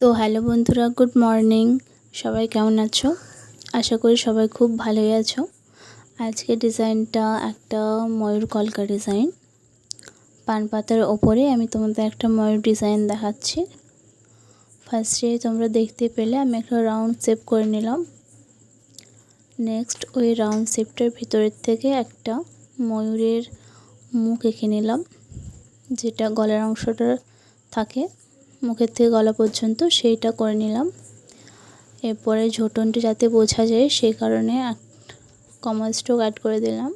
তো হ্যালো বন্ধুরা, good morning. সবাই কেমন আছো? আশা করি সবাই খুব ভালোই আছো। আজকে ডিজাইনটা একটা ময়ূর কলকা ডিজাইন। পান পাতার ওপরে আমি তোমাদের একটা ময়ূর ডিজাইন দেখাচ্ছি। ফার্স্টে তোমরা দেখতে পেলে আমি একটা রাউন্ড শেপ করে নিলাম। নেক্সট ওই রাউন্ড শেপটার ভিতরের থেকে একটা ময়ূরের মুখ এঁকে নিলাম, যেটা গলার অংশটা থাকে মুখের থেকে গলা পর্যন্ত, সেইটা করে নিলাম। এরপরে ঝোঁটনটি যাতে বোঝা যায় সেই কারণে কমা স্ট্রোক অ্যাড করে দিলাম।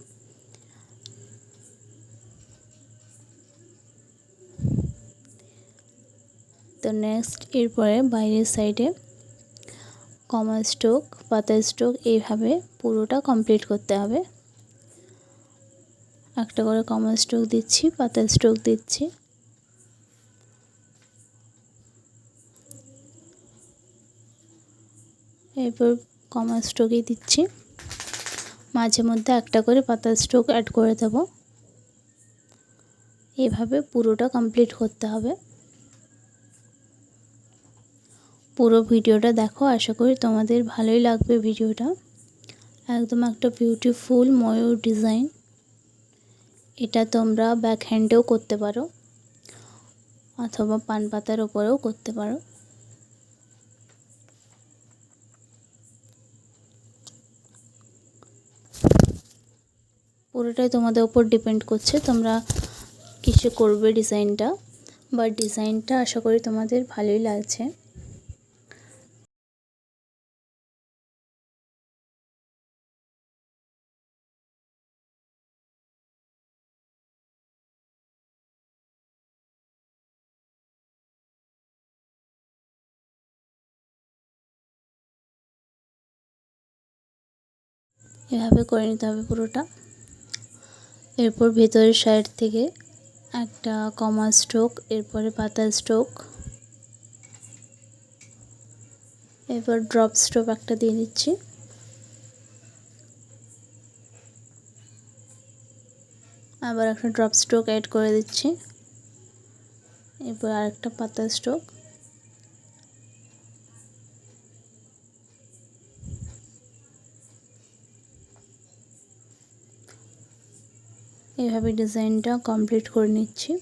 তো নেক্সট এরপরে বাইরের সাইডে কমা স্ট্রোক, পাতা স্ট্রোক, এইভাবে পুরোটা কমপ্লিট করতে হবে। একটা করে কমা স্ট্রোক দিচ্ছি, পাতা স্ট্রোক দিচ্ছি। এরপর কমা স্ট্রোকই দিচ্ছি, মাঝে মধ্যে একটা করে পাতা স্ট্রোক অ্যাড করে দেব। এভাবে পুরোটা কমপ্লিট করতে হবে। পুরো ভিডিওটা দেখো, আশা করি তোমাদের ভালোই লাগবে ভিডিওটা। একদম একটা বিউটিফুল ময়ূর ডিজাইন। এটা তোমরা ব্যাক হ্যান্ডেও করতে পারো অথবা পান পাতার ওপরেও করতে পারো। পুরোটাই তোমাদের উপর ডিপেন্ড করছে তোমরা কিসে করবে ডিজাইনটা, বাট ডিজাইনটা আশা করি তোমাদের ভালোই লাগছে। এভাবে করে নিতে হবে পুরোটা। এরপর ভেতরের সাইড থেকে একটা কমা স্ট্রোক, এরপরে পাতা স্ট্রোক, এরপর ড্রপ স্ট্রোক একটা দিয়ে দিচ্ছি। আবার একটা ড্রপ স্ট্রোক অ্যাড করে দিচ্ছি। এরপর আরেকটা পাতা স্ট্রোক। এইভাবে ডিজাইনটা কমপ্লিট করে নিচ্ছি।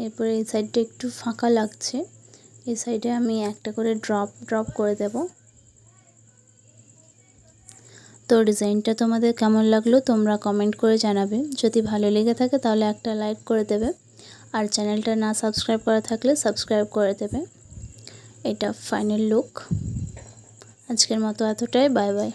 এরপরে এই সাইডটা একটু ফাঁকা লাগছে, এই সাইডে আমি একটা করে ড্রপ করে দেব। তো ডিজাইনটা তোমাদের কেমন লাগলো তোমরা কমেন্ট করে জানাবে। যদি ভালো লেগে থাকে তাহলে একটা লাইক করে দেবে, আর চ্যানেলটা না সাবস্ক্রাইব করা থাকলে সাবস্ক্রাইব করে দেবে। এটা ফাইনাল লুক। আজকের মতো এতটাই, বাই বাই।